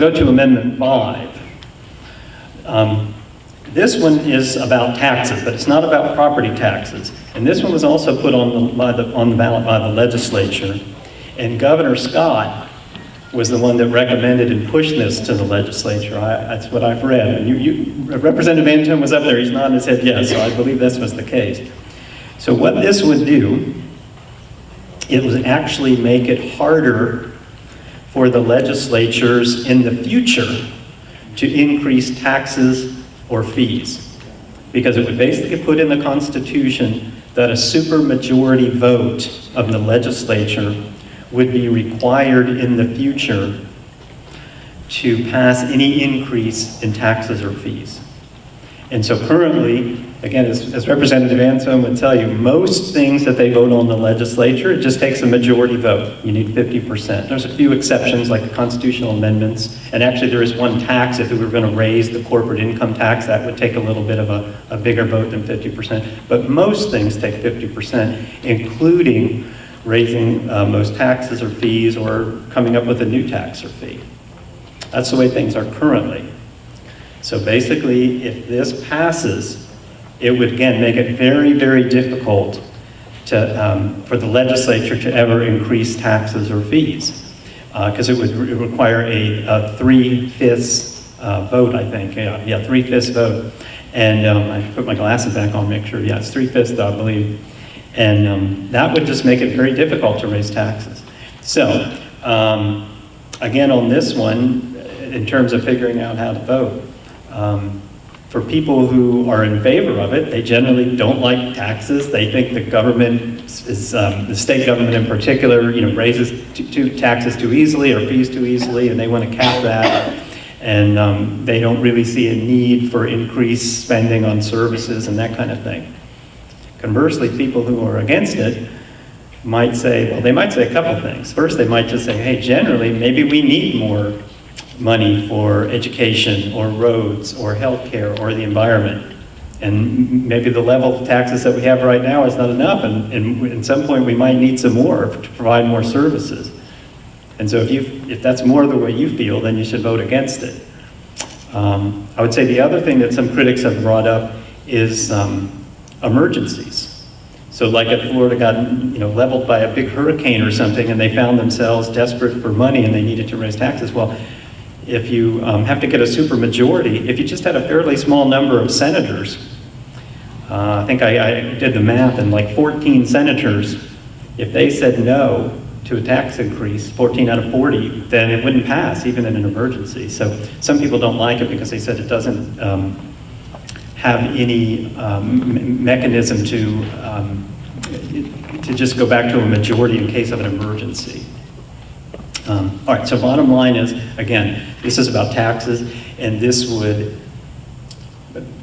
go to Amendment 5. This one is about taxes, but it's not about property taxes. And this one was also put on the ballot by the legislature. And Governor Scott was the one that recommended and pushed this to the legislature. That's what I've read. And Representative Anton was up there, he's nodding his head yes, so I believe this was the case. So what this would do, it would actually make it harder for the legislatures in the future to increase taxes or fees. Because it would basically put in the Constitution that a supermajority vote of the legislature would be required in the future to pass any increase in taxes or fees. And so currently, again, as Representative Anton would tell you, most things that they vote on in the legislature, it just takes a majority vote. You need 50%. There's a few exceptions like constitutional amendments, and actually there is one tax, if we were going to raise the corporate income tax, that would take a little bit of a bigger vote than 50%. But most things take 50%, including raising most taxes or fees or coming up with a new tax or fee. That's the way things are currently. So basically, if this passes, it would again make it very, very difficult for the legislature to ever increase taxes or fees, because it would require a 3/5 vote, I think. Yeah, 3/5 vote. And I put my glasses back on to make sure. Yeah, it's 3/5, I believe. And that would just make it very difficult to raise taxes. So again, on this one, in terms of figuring out how to vote, for people who are in favor of it, they generally don't like taxes. They think the government, the state government in particular, raises taxes too easily or fees too easily, and they want to cap that. And they don't really see a need for increased spending on services and that kind of thing. Conversely, people who are against it might say, well, they might say a couple things. First, they might just say, hey, generally, maybe we need more money for education or roads or healthcare or the environment. And maybe the level of taxes that we have right now is not enough, and at some point we might need some more to provide more services. And so if that's more the way you feel, then you should vote against it. I would say the other thing that some critics have brought up is emergencies. So like if Florida got leveled by a big hurricane or something and they found themselves desperate for money and they needed to raise taxes, well, if you have to get a supermajority, if you just had a fairly small number of senators, I think I did the math, and like 14 senators, if they said no to a tax increase, 14 out of 40, then it wouldn't pass even in an emergency. So some people don't like it because they said it doesn't have any mechanism to just go back to a majority in case of an emergency. All right, so bottom line is, again, this is about taxes, and this would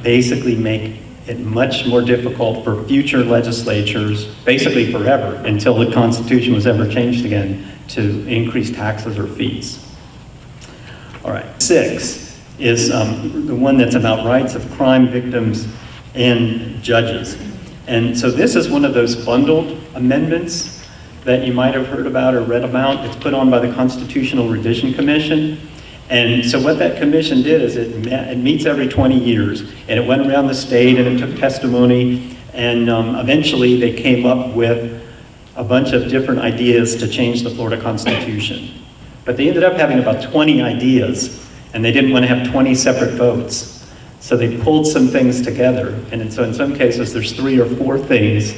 basically make it much more difficult for future legislatures, basically forever, until the Constitution was ever changed again, to increase taxes or fees. All right, 6 is the one that's about rights of crime victims and judges. And so this is one of those bundled amendments that you might have heard about or read about. It's put on by the Constitutional Revision Commission. And so what that commission did is it meets every 20 years, and it went around the state and it took testimony, and eventually they came up with a bunch of different ideas to change the Florida Constitution. But they ended up having about 20 ideas, and they didn't want to have 20 separate votes. So they pulled some things together, and so in some cases there's 3 or 4 things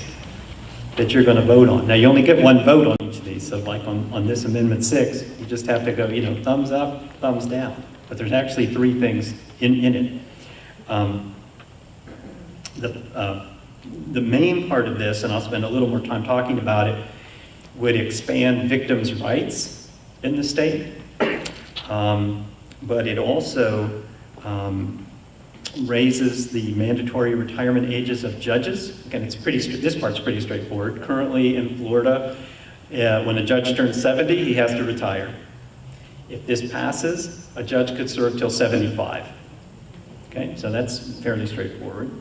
that you're going to vote on. Now you only get one vote on each of these, so like on this Amendment 6, you just have to go, thumbs up, thumbs down. But there's actually 3 things in it. The main part of this, and I'll spend a little more time talking about it, would expand victims' rights in the state, but it also raises the mandatory retirement ages of judges. Again, this part's pretty straightforward. Currently in Florida, when a judge turns 70, he has to retire. If this passes, a judge could serve till 75. Okay, so that's fairly straightforward.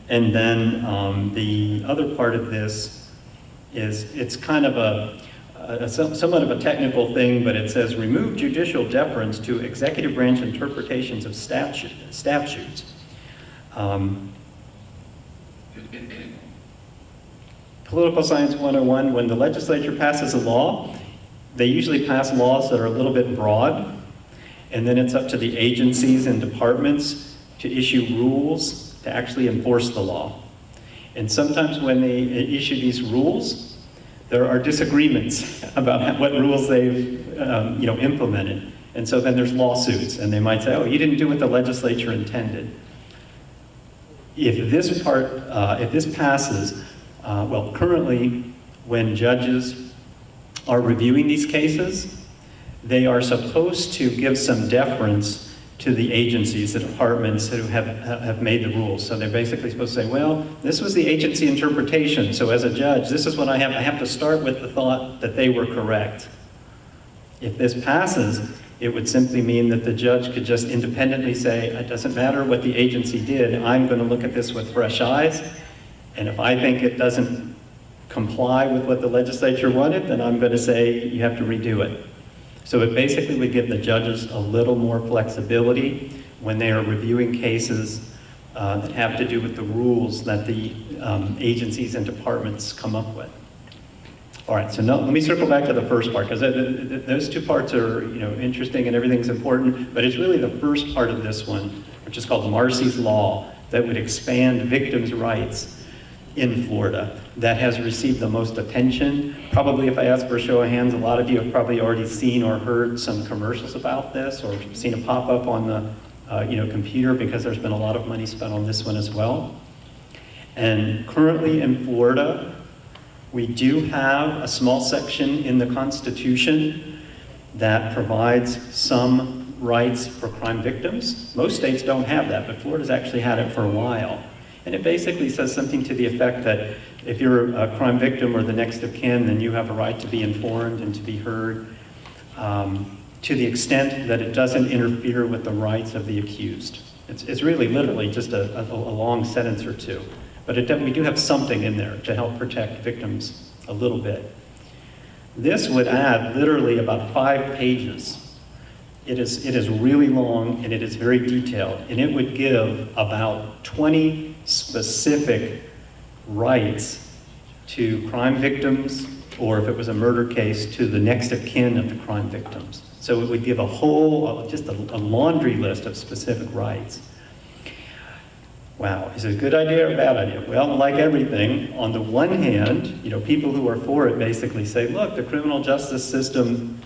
And then the other part of this is it's kind of somewhat of a technical thing, but it says remove judicial deference to executive branch interpretations of statutes. Political Science 101, when the legislature passes a law, they usually pass laws that are a little bit broad, and then it's up to the agencies and departments to issue rules to actually enforce the law. And sometimes when they issue these rules, there are disagreements about what rules they've implemented. And so then there's lawsuits, and they might say, oh, you didn't do what the legislature intended. If this passes, well, currently, when judges are reviewing these cases, they are supposed to give some deference to the agencies, the departments who have made the rules. So they're basically supposed to say, well, this was the agency interpretation, so as a judge, this is what I have to start with the thought that they were correct. If this passes, it would simply mean that the judge could just independently say, it doesn't matter what the agency did, I'm going to look at this with fresh eyes, and if I think it doesn't comply with what the legislature wanted, then I'm going to say you have to redo it. So it basically would give the judges a little more flexibility when they are reviewing cases that have to do with the rules that the agencies and departments come up with. All right, so now let me circle back to the first part, because those two parts are interesting and everything's important, but it's really the first part of this one, which is called Marcy's Law, that would expand victims' rights in Florida, that has received the most attention. Probably if I ask for a show of hands, a lot of you have probably already seen or heard some commercials about this, or seen it pop up on the computer, because there's been a lot of money spent on this one as well. And currently in Florida, we do have a small section in the Constitution that provides some rights for crime victims. Most states don't have that, but Florida's actually had it for a while. And it basically says something to the effect that if you're a crime victim or the next of kin, then you have a right to be informed and to be heard to the extent that it doesn't interfere with the rights of the accused. It's really literally just a long sentence or two. But we do have something in there to help protect victims a little bit. This would add literally about 5 pages. It is really long and it is very detailed, and it would give about 20 specific rights to crime victims, or if it was a murder case, to the next of kin of the crime victims. So it would give just a laundry list of specific rights. Wow, is it a good idea or a bad idea? Well, like everything, on the one hand, people who are for it basically say, look, the criminal justice system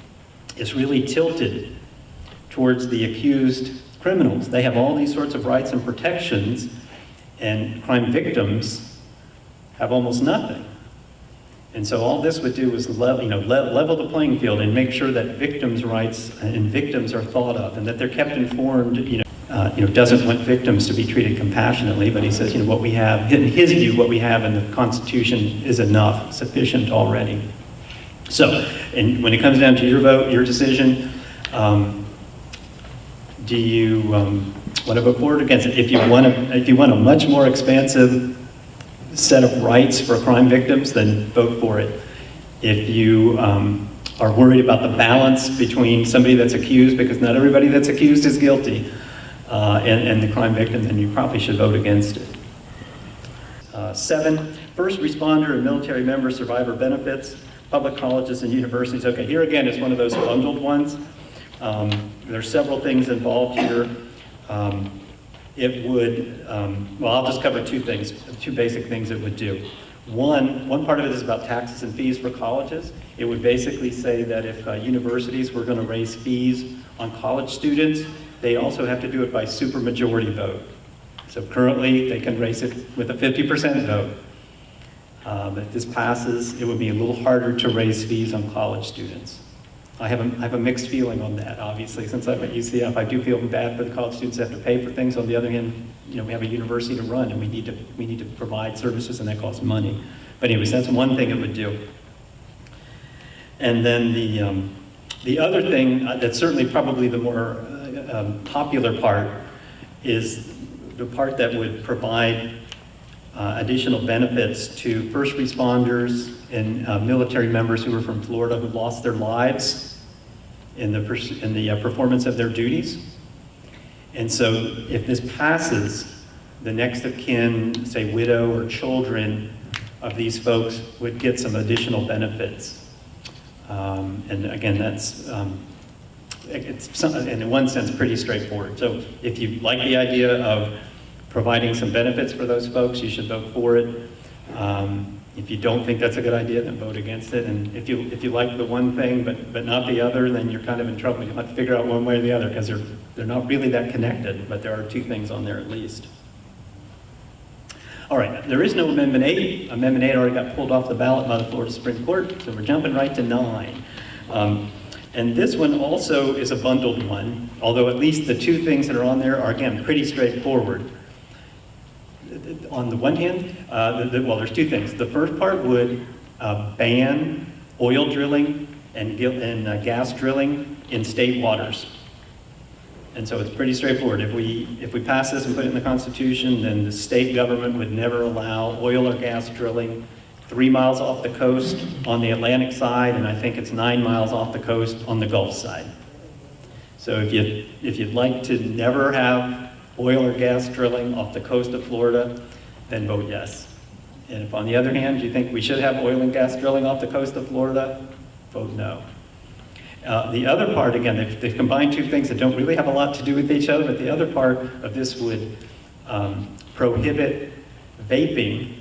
is really tilted towards the accused criminals. They have all these sorts of rights and protections, and crime victims have almost nothing. And so all this would do is level the playing field and make sure that victims' rights and victims are thought of, and that they're kept informed. Doesn't want victims to be treated compassionately, but he says, what we have, in his view, what we have in the Constitution is enough, sufficient already. So, and when it comes down to your vote, your decision, do you want to vote for it or against it? If you want a much more expansive set of rights for crime victims, then vote for it. If you are worried about the balance between somebody that's accused, because not everybody that's accused is guilty, and the crime victim, then you probably should vote against it. 7, first responder and military member survivor benefits, public colleges and universities. Okay, here again is one of those bundled ones. There's several things involved here. It would, I'll just cover 2 things, 2 basic things it would do. One part of it is about taxes and fees for colleges. It would basically say that if universities were going to raise fees on college students, they also have to do it by supermajority vote. So currently, they can raise it with a 50% vote. If this passes, it would be a little harder to raise fees on college students. I have a mixed feeling on that, obviously. Since I'm at UCF, I do feel bad for the college students that have to pay for things. On the other hand, we have a university to run, and we need to provide services, and that costs money. But anyways, that's one thing it would do. And then the other thing that's certainly probably the more popular part is the part that would provide additional benefits to first responders and military members who were from Florida who lost their lives in the performance of their duties. And so if this passes, the next of kin, say widow or children of these folks, would get some additional benefits. And again, that's, it's in one sense pretty straightforward. So if you like the idea of providing some benefits for those folks, you should vote for it. If you don't think that's a good idea, then vote against it. And if you like the one thing but not the other, then you're kind of in trouble. You'll have to figure out one way or the other, because they're not really that connected, but there are two things on there at least. All right, there is no Amendment 8. Amendment 8 already got pulled off the ballot by the Florida Supreme Court, so we're jumping right to 9. And this one also is a bundled one, although at least the two things that are on there are, again, pretty straightforward. On the one hand, well, there's two things. The first part would ban oil drilling and gas drilling in state waters. And so it's pretty straightforward. If we pass this and put it in the Constitution, then the state government would never allow oil or gas drilling 3 miles off the coast on the Atlantic side, and I think it's 9 miles off the coast on the Gulf side. So if you'd like to never have oil or gas drilling off the coast of Florida, then vote yes. And if on the other hand you think we should have oil and gas drilling off the coast of Florida, vote no. The other part, again, they've combined two things that don't really have a lot to do with each other, but the other part of this would prohibit vaping,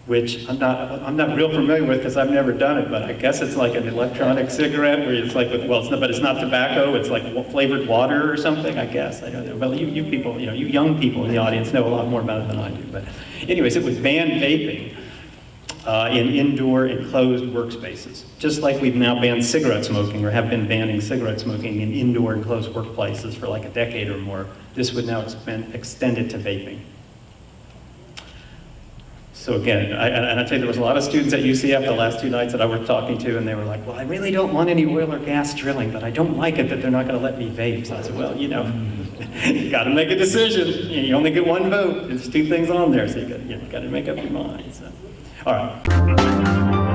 which I'm not real familiar with because I've never done it, but I guess it's like an electronic cigarette where it's like, but it's not tobacco, it's like flavored water or something, I guess. I don't know. Well, you people, you young people in the audience know a lot more about it than I do. But anyways, it would ban vaping in indoor enclosed workspaces, just like we've now banned cigarette smoking, or have been banning cigarette smoking in indoor enclosed workplaces for like a decade or more. This would now extend it to vaping. So again, and I tell you, there was a lot of students at UCF the last 2 nights that I was talking to, and they were like, well, I really don't want any oil or gas drilling, but I don't like it that they're not going to let me vape. So I said, well, you got to make a decision. You only get one vote. There's 2 things on there, so you got to make up your mind. So. All right.